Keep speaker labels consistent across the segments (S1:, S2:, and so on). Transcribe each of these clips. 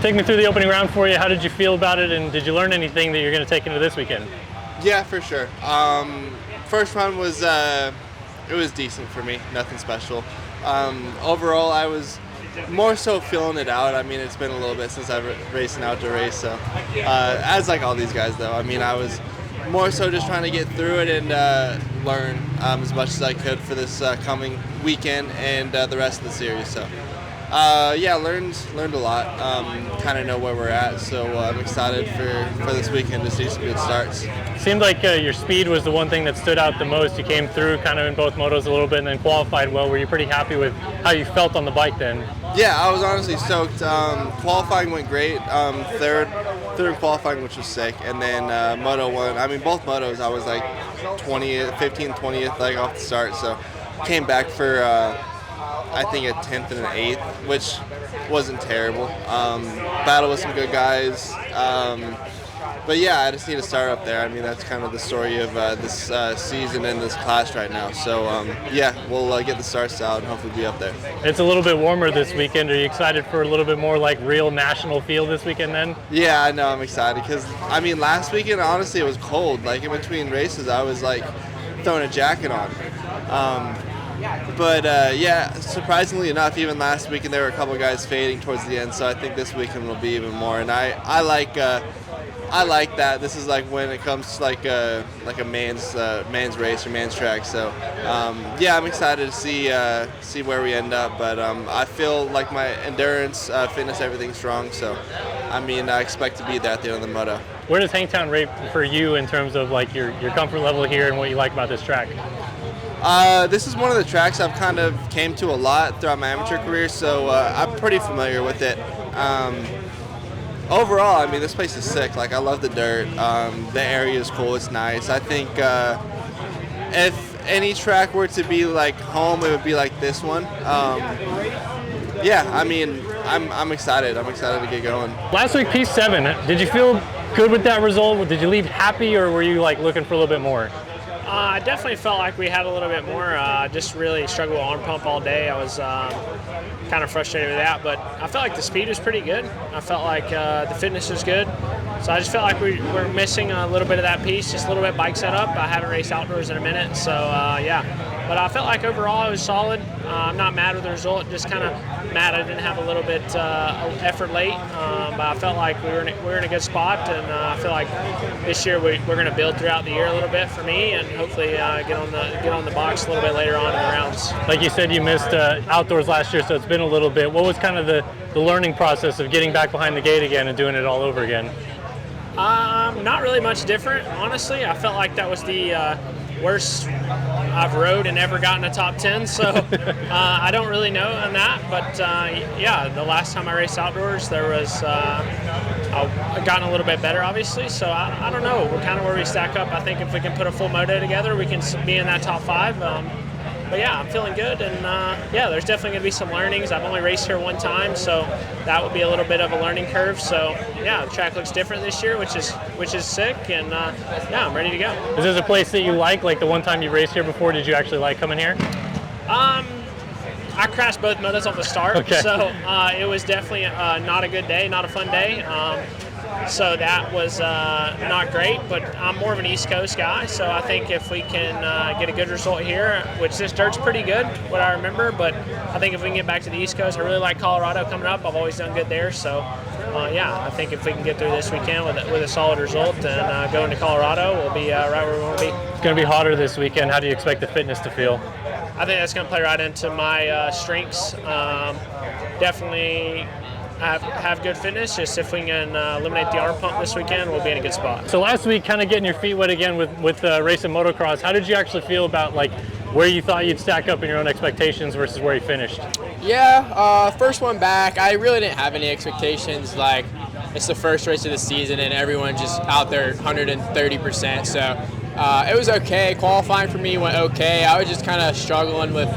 S1: Take me through the opening round for you. How did you feel about it, and did you learn anything that you're going to take into this weekend?
S2: Yeah, for sure. First round was it was decent for me, nothing special. Overall, I was more so feeling it out. I mean, it's been a little bit since I've raced an outdoor race, so as like all these guys though, I mean, I was more so just trying to get through it and learn as much as I could for this coming weekend and the rest of the series. So yeah, learned a lot. Kind of know where we're at, so I'm excited for this weekend to see some good starts.
S1: Seemed like your speed was the one thing that stood out the most. You came through kind of in both motos a little bit and then qualified well. Were you pretty happy with how you felt on the bike then?
S2: Yeah, I was honestly stoked. Qualifying went great. Third in qualifying, which was sick. And then Moto 1, I mean, both motos, I was like 20th, 15th, 20th, like off the start. So came back for, I think, a 10th and an 8th, which wasn't terrible. Battle with some good guys. But yeah, I just need to start up there. I mean, that's kind of the story of this season and this class right now. So yeah, we'll get the starts out and hopefully be up there.
S1: It's a little bit warmer this weekend. Are you excited for a little bit more like real national feel this weekend then?
S2: Yeah, I know, I'm excited because, I mean, last weekend, honestly, it was cold. Like, in between races, I was like throwing a jacket on. But yeah, surprisingly enough, even last weekend, there were a couple guys fading towards the end. So I think this weekend will be even more. And I like that. This is like when it comes to like a man's race or man's track. So yeah, I'm excited to see where we end up. But I feel like my endurance, fitness, everything's strong. So I mean, I expect to be there at the end of the moto.
S1: Where does Hangtown rate for you in terms of like your comfort level here and what you like about this track?
S2: This is one of the tracks I've kind of came to a lot throughout my amateur career, so I'm pretty familiar with it. Overall, I mean, this place is sick. Like, I love the dirt. The area is cool. It's nice. I think if any track were to be like home, it would be like this one. Yeah, I mean, I'm excited. I'm excited to get going.
S1: Last week, P7. Did you feel good with that result? Did you leave happy, or were you like looking for a little bit more?
S3: I definitely felt like we had a little bit more. Just really struggled with arm pump all day. I was kind of frustrated with that, but I felt like the speed was pretty good. I felt like the fitness was good. So I just felt like we were missing a little bit of that piece, just a little bit bike setup. I haven't raced outdoors in a minute, so yeah. But I felt like overall it was solid. I'm not mad with the result, just kind of mad I didn't have a little bit effort late. But I felt like we were in a good spot, and I feel like this year we're going to build throughout the year a little bit for me, and hopefully get on the box a little bit later on in the rounds.
S1: Like you said, you missed outdoors last year, so it's been a little bit. What was kind of the learning process of getting back behind the gate again and doing it all over again?
S3: Not really much different, honestly. I felt like that was the worst I've rode and ever gotten a top 10, so I don't really know on that, but yeah, the last time I raced outdoors, there was I've gotten a little bit better, obviously, so I don't know. We're kind of where we stack up. I think if we can put a full moto together, we can be in that top 5. But yeah, I'm feeling good, and yeah, there's definitely going to be some learnings. I've only raced here one time, so that would be a little bit of a learning curve. So yeah, the track looks different this year, which is sick, and yeah, I'm ready to go.
S1: Is this a place that you like the one time you raced here before? Did you actually like coming here?
S3: I crashed both motos off the start,
S1: okay.
S3: So it was definitely not a good day, not a fun day. So that was not great, but I'm more of an East Coast guy, so I think if we can get a good result here, which this dirt's pretty good, what I remember, but I think if we can get back to the East Coast, I really like Colorado coming up. I've always done good there, so yeah, I think if we can get through this weekend with a solid result and go into Colorado, we'll be right where we want to be.
S1: It's going to be hotter this weekend. How do you expect the fitness to feel?
S3: I think that's going to play right into my strengths. Definitely have good fitness. Just if we can eliminate the arm pump this weekend, we'll be in a good spot.
S1: So last week, kind of getting your feet wet again with racing motocross, how did you actually feel about like where you thought you'd stack up in your own expectations versus where you finished?
S4: Yeah, first one back, I really didn't have any expectations. Like, it's the first race of the season and everyone just out there 130%. So it was okay. Qualifying for me went okay. I was just kind of struggling with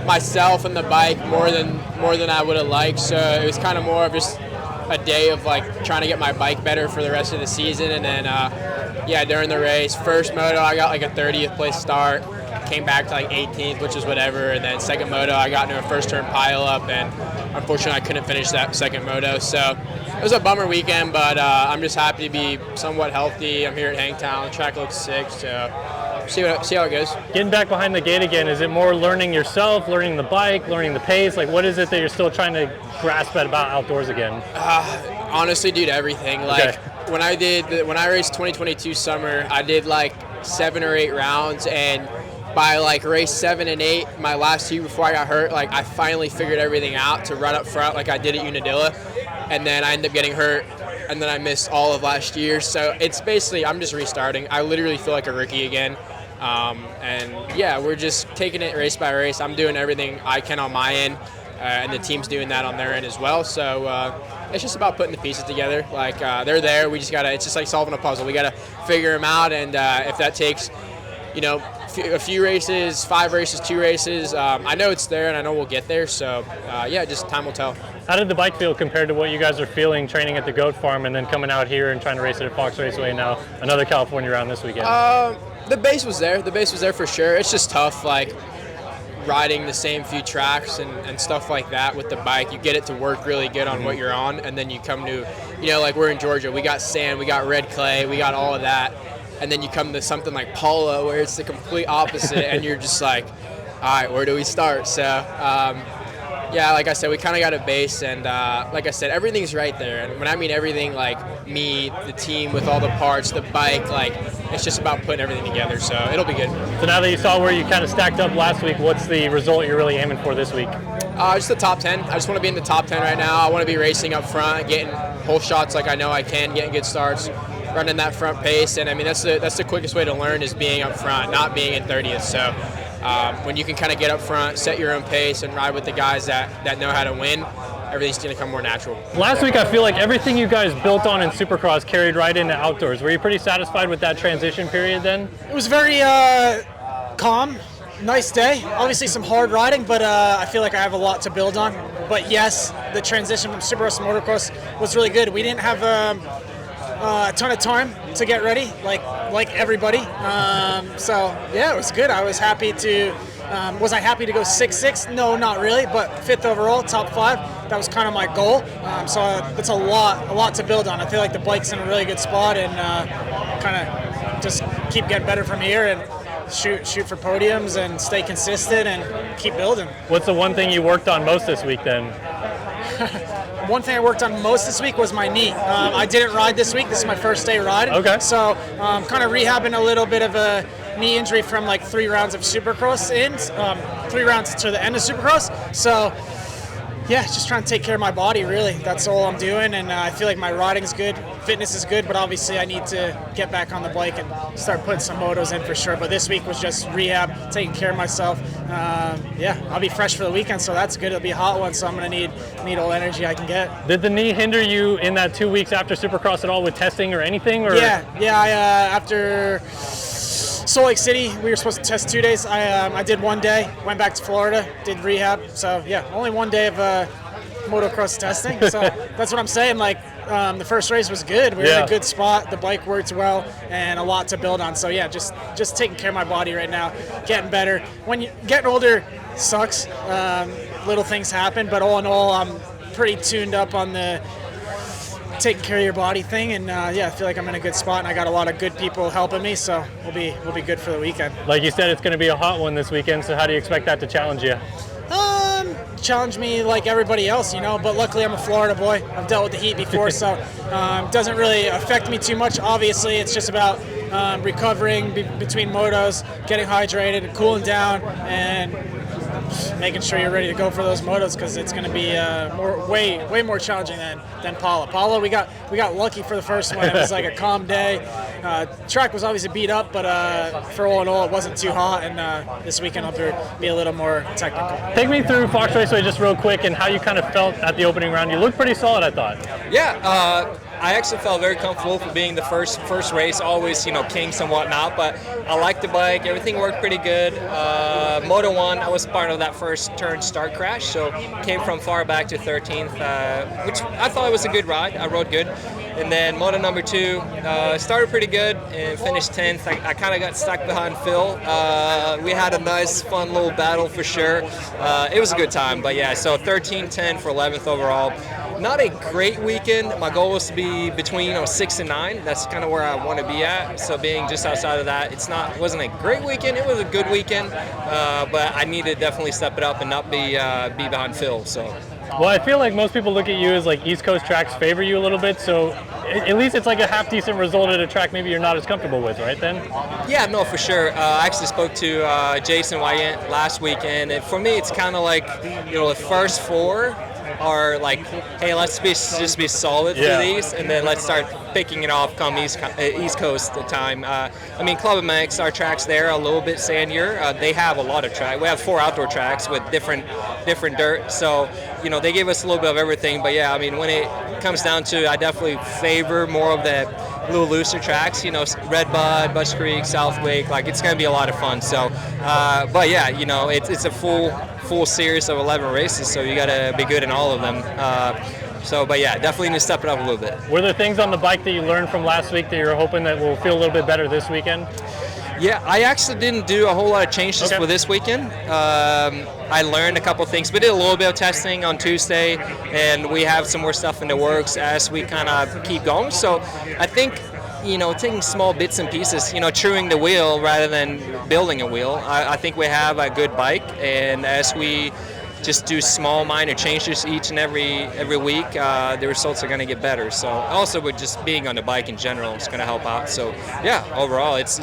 S4: myself and the bike more than I would have liked. So it was kind of more of just a day of like trying to get my bike better for the rest of the season. And then yeah, during the race, first moto, I got like a 30th place start. came back to like 18th, which is whatever. And then second moto, I got into a first turn pile up, and unfortunately, I couldn't finish that second moto. So it was a bummer weekend, but I'm just happy to be somewhat healthy. I'm here at Hangtown. The track looks sick, so see how it goes.
S1: Getting back behind the gate again, is it more learning yourself, learning the bike, learning the pace? Like, what is it that you're still trying to grasp at about outdoors again?
S4: Honestly, dude, everything. Like when I raced 2022 summer, I did like 7 or 8 rounds, and by like race 7 and 8, my last 2 before I got hurt, like I finally figured everything out to run up front like I did at Unadilla, and then I ended up getting hurt, and then I missed all of last year. So it's basically I'm just restarting. I literally feel like a rookie again. And yeah, we're just taking it race by race. I'm doing everything I can on my end, and the team's doing that on their end as well. So it's just about putting the pieces together. Like they're there. We just gotta. It's just like solving a puzzle. We gotta figure them out, and if that takes, a few races, 5 races, 2 races, I know it's there, and I know we'll get there. So yeah, just time will tell.
S1: How did the bike feel compared to what you guys are feeling training at the Goat Farm and then coming out here and trying to race it at Fox Raceway now, another California round this weekend?
S4: The base was there. The base was there for sure. It's just tough, like riding the same few tracks and stuff like that with the bike. You get it to work really good on what you're on, and then you come to, like we're in Georgia. We got sand, we got red clay, we got all of that. And then you come to something like Paula where it's the complete opposite, and you're just like, all right, where do we start? So, yeah, like I said, we kind of got a base, and like I said, everything's right there. And when I mean everything, like me, the team with all the parts, the bike, like it's just about putting everything together. So it'll be good.
S1: So now that you saw where you kind of stacked up last week, what's the result you're really aiming for this week?
S4: Just the top 10. I just want to be in the top 10 right now. I want to be racing up front, getting whole shots like I know I can, getting good starts, running that front pace. And I mean, that's the quickest way to learn is being up front, not being in 30th. So when you can kind of get up front, set your own pace, and ride with the guys that know how to win, everything's going to come more natural.
S1: Last week, I feel like everything you guys built on in Supercross carried right into outdoors. Were you pretty satisfied with that transition period then?
S5: It was very calm, nice day. Obviously some hard riding, but I feel like I have a lot to build on. But yes, the transition from Supercross to motocross was really good. We didn't have a ton of time to get ready, like everybody. So yeah, it was good. I was happy to. Was I happy to go 6'6"? No, not really. But 5th overall, top 5. That was kind of my goal. So it's a lot to build on. I feel like the bike's in a really good spot, and kind of just keep getting better from here and shoot for podiums and stay consistent and keep building.
S1: What's the one thing you worked on most this week then?
S5: One thing I worked on most this week was my knee. I didn't ride this week. This is my first day riding.
S1: Okay.
S5: So kind of rehabbing a little bit of a knee injury from like 3 rounds of Supercross 3 rounds to the end of Supercross. So yeah, just trying to take care of my body, really. That's all I'm doing, and I feel like my riding's good, fitness is good, but obviously I need to get back on the bike and start putting some motos in for sure. But this week was just rehab, taking care of myself. Yeah, I'll be fresh for the weekend, so that's good. It'll be a hot one, so I'm going to need all energy I can get.
S1: Did the knee hinder you in that 2 weeks after Supercross at all with testing or anything? Or?
S5: Yeah. After Salt Lake City, we were supposed to test 2 days. I did 1 day, went back to Florida, did rehab. So yeah, only 1 day of motocross testing. So that's what I'm saying. Like the first race was good. We were in a good spot. The bike worked well, and a lot to build on. So yeah, just taking care of my body right now, getting better. When you getting older, sucks. Little things happen, but all in all, I'm pretty tuned up on the taking care of your body thing, and yeah, I feel like I'm in a good spot, and I got a lot of good people helping me, so we'll be good for the weekend.
S1: Like you said, it's going to be a hot one this weekend, so how do you expect that to challenge you?
S5: Challenge me like everybody else, but luckily I'm a Florida boy. I've dealt with the heat before, so it doesn't really affect me too much. Obviously, it's just about recovering between motos, getting hydrated, cooling down, and making sure you're ready to go for those motos, because it's going to be way more challenging than Paula. Paula, we got lucky for the first one. It was like a calm day. Track was obviously beat up, but for all in all, it wasn't too hot. And this weekend I'll be a little more technical.
S1: Take me through Fox Raceway just real quick and how you kind of felt at the opening round. You looked pretty solid, I thought.
S6: Yeah. I actually felt very comfortable for being the first race. Always, kinks and whatnot, but I liked the bike. Everything worked pretty good. Moto 1, I was part of that first turn start crash, so came from far back to 13th, which I thought it was a good ride. I rode good. And then Moto number 2 started pretty good and finished 10th. I kind of got stuck behind Phil. We had a nice, fun little battle for sure. It was a good time, but yeah, so 13-10 for 11th overall. Not a great weekend. My goal was to be between 6 and 9. That's kind of where I want to be at. So being just outside of that, it wasn't a great weekend. It was a good weekend, but I need to definitely step it up and not be behind Phil. So.
S1: Well, I feel like most people look at you as like East Coast tracks favor you a little bit, so at least it's like a half decent result at a track maybe you're not as comfortable with, right then?
S6: Yeah, no, for sure. I actually spoke to Jason Wyatt last weekend, and for me it's kind of like, the first 4 are like, hey, let's just be solid through these, and then let's start picking it off come East Coast time. Club MX, our tracks there are a little bit sandier. They have a lot of track. We have 4 outdoor tracks with different dirt, so they give us a little bit of everything. But yeah, when it comes down to, I definitely favor more of the little looser tracks. Red Bud, Bush Creek, Southwick. Like, it's going to be a lot of fun. So, but yeah, it's a full series of 11 races, so you got to be good in all of them. But yeah, definitely need to step it up a little bit.
S1: Were there things on the bike that you learned from last week that you're hoping that will feel a little bit better this weekend?
S6: Yeah, I actually didn't do a whole lot of changes for this weekend. I learned a couple things. We did a little bit of testing on Tuesday, and we have some more stuff in the works as we kind of keep going. So I think, taking small bits and pieces, truing the wheel rather than building a wheel. I think we have a good bike, and as we just do small minor changes each and every week, the results are going to get better. So also with just being on the bike in general, it's going to help out. So yeah, overall it's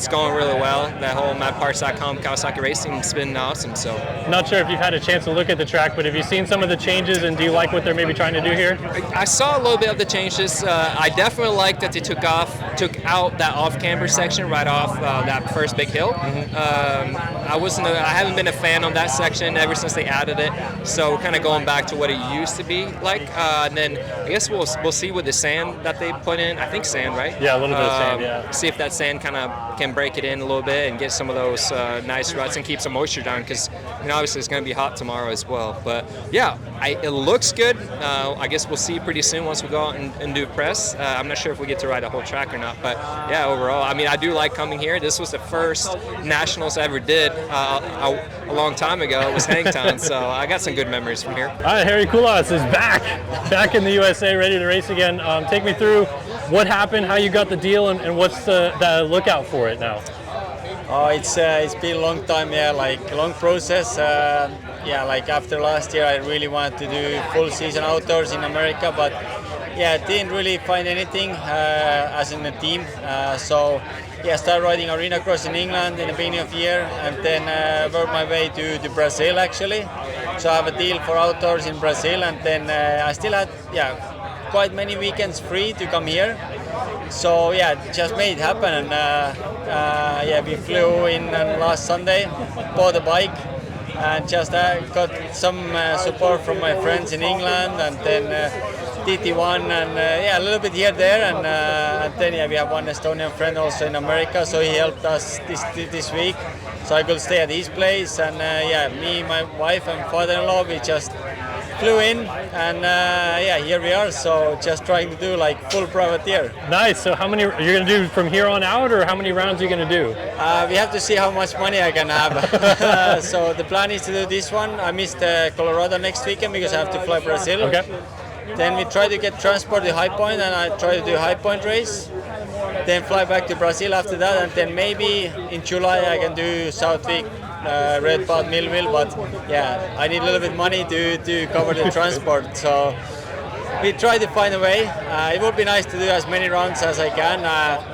S6: going really well. That whole MapParts.com Kawasaki Racing has been awesome. So
S1: not sure if you've had a chance to look at the track, but have you seen some of the changes, and do you like what they're maybe trying to do here?
S6: I saw a little bit of the changes. I definitely like that they took out that off-camber section right off that first big hill. I haven't been a fan on that section ever since they added it, so kind of going back to what it used to be like, and then I guess we'll see with the sand that they put in. I think sand, right?
S1: Yeah, a little bit of sand. Yeah.
S6: See if that sand kind of can break it in a little bit and get some of those nice ruts and keep some moisture down, because obviously it's going to be hot tomorrow as well. But yeah, it looks good. I guess we'll see pretty soon once we go out and do press. I'm not sure if we get to ride the whole track or not, but yeah, overall, I do like coming here. This was the first nationals I ever did a long time ago. It was Hangtown, so I got some good memories from here.
S1: All right, Harri Kullas is back in the USA, ready to race again. Take me through what happened, how you got the deal, and what's the lookout for it now?
S7: Oh, it's been a long time, long process. Like after last year, I really wanted to do full season outdoors in America, but didn't really find anything as in a team. Started riding arena cross in England in the beginning of the year, and then worked my way to Brazil actually. So I have a deal for outdoors in Brazil, and then I still had quite many weekends free to come here. So just made it happen, and we flew in last Sunday, bought a bike, and just got some support from my friends in England, and then TT1, and a little bit here there, and then we have one Estonian friend also in America, so he helped us this week, so I could stay at his place, and me, my wife and father-in-law, we just flew in, and here we are, so just trying to do like full privateer.
S1: Nice. So how many you're going to do from here on out, or how many rounds are you going to do?
S7: We have to see how much money I can have. So the plan is to do this one. I missed Colorado next weekend because I have to fly Brazil.
S1: Okay.
S7: Then we try to get transport to High Point, and I try to do High Point race. Then fly back to Brazil after that, and then maybe in July I can do Southwick, Red Bud, Millville. But I need a little bit money to cover the transport. So we try to find a way. It would be nice to do as many rounds as I can.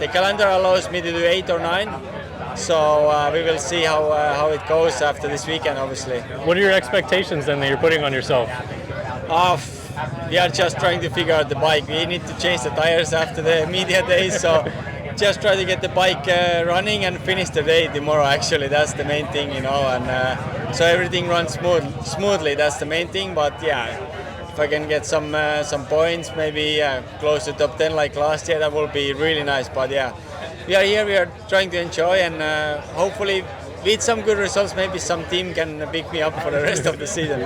S7: The calendar allows me to do 8 or 9. So we will see how it goes after this weekend, obviously.
S1: What are your expectations then that you're putting on yourself?
S7: We are just trying to figure out the bike. We need to change the tires after the media day, so just try to get the bike running and finish the day tomorrow. Actually, that's the main thing, and so everything runs smoothly. That's the main thing. But if I can get some points, maybe close to top 10 like last year, that will be really nice. But yeah, we are here, we are trying to enjoy, and hopefully with some good results, maybe some team can pick me up for the rest of the season.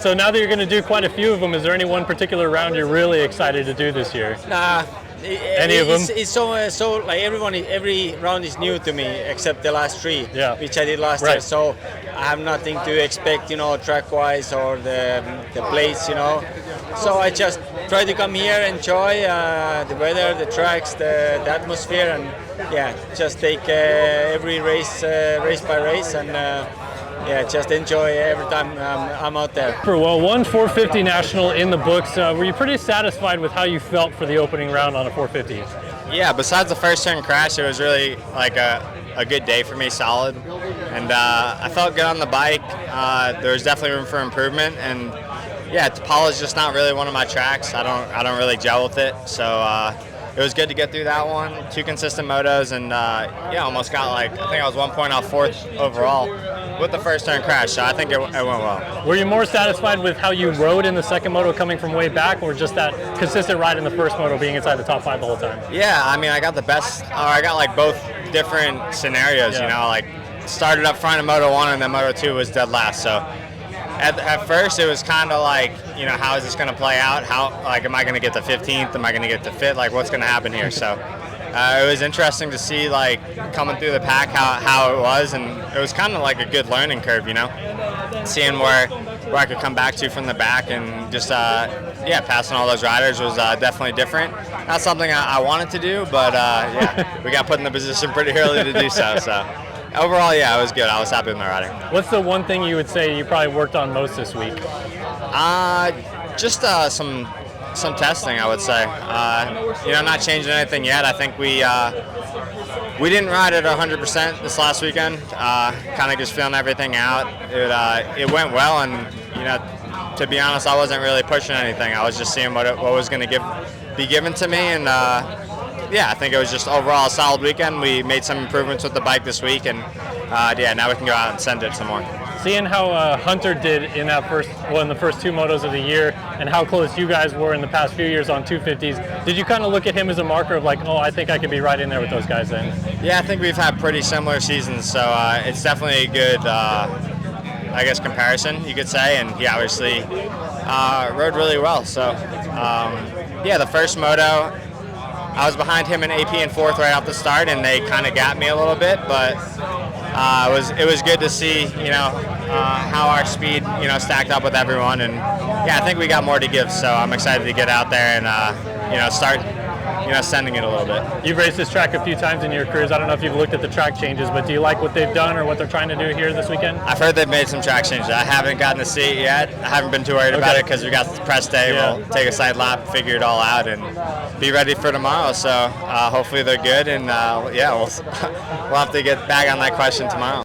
S1: So now that you're going to do quite a few of them, is there any one particular round you're really excited to do this year?
S7: Nah.
S1: Any of them?
S7: It's so like every round is new to me except the last 3, which I did last year. So I have nothing to expect, track-wise or the place, So I just try to come here, enjoy the weather, the tracks, the atmosphere, and just take every race by race, and just enjoy every time I'm out there.
S1: Well, one 450 national in the books. Were you pretty satisfied with how you felt for the opening round on a 450?
S8: Yeah, besides the first turn crash, it was really like a good day for me, solid. And I felt good on the bike. There was definitely room for improvement. And yeah, Tapala is just not really one of my tracks. I don't really gel with it. So it was good to get through that one. 2 consistent motos, and almost got I think I was 1 point off 4th overall with the first turn crash, so I think it went well.
S1: Were you more satisfied with how you rode in the second moto coming from way back, or just that consistent ride in the first moto being inside the top 5 the whole time?
S8: Yeah, I mean, I got the best, or I got both different scenarios, started up front in Moto 1 and then Moto 2 was dead last, so at first it was kind of how is this going to play out? How, am I going to get to 15th? Am I going to get to 5th? What's going to happen here? So it was interesting to see coming through the pack how it was, and it was kind of like a good learning curve, seeing where I could come back to from the back, and just passing all those riders was definitely different. Not something I wanted to do, but we got put in the position pretty early to do so. So overall, it was good. I was happy with my riding.
S1: What's the one thing you would say you probably worked on most this week?
S8: Just some testing, I would say. Not changing anything yet. I think we didn't ride at 100% this last weekend. Kind of just feeling everything out. It went well, and to be honest, I wasn't really pushing anything. I was just seeing what was going to be given to me, and I think it was just overall a solid weekend. We made some improvements with the bike this week, and now we can go out and send it some more.
S1: Seeing how Hunter did in the first 2 motos of the year, and how close you guys were in the past few years on 250s, did you kind of look at him as a marker of I think I could be right in there with those guys then? Yeah,
S8: I think we've had pretty similar seasons, so it's definitely a good, comparison, you could say, and he obviously rode really well. So, the first moto, I was behind him in AP and 4th right off the start, and they kind of got me a little bit, but it was good to see how our speed stacked up with everyone, and I think we got more to give, so I'm excited to get out there and start sending it a little bit.
S1: You've raced this track a few times in your careers. I don't know if you've looked at the track changes, but do you like what they've done or what they're trying to do here this weekend?
S8: I've heard they've made some track changes. I haven't gotten to see it yet. I haven't been too worried about it because we got the press day. Yeah. We'll take a side lap, figure it all out, and be ready for tomorrow. So hopefully they're good, and we'll have to get back on that question tomorrow.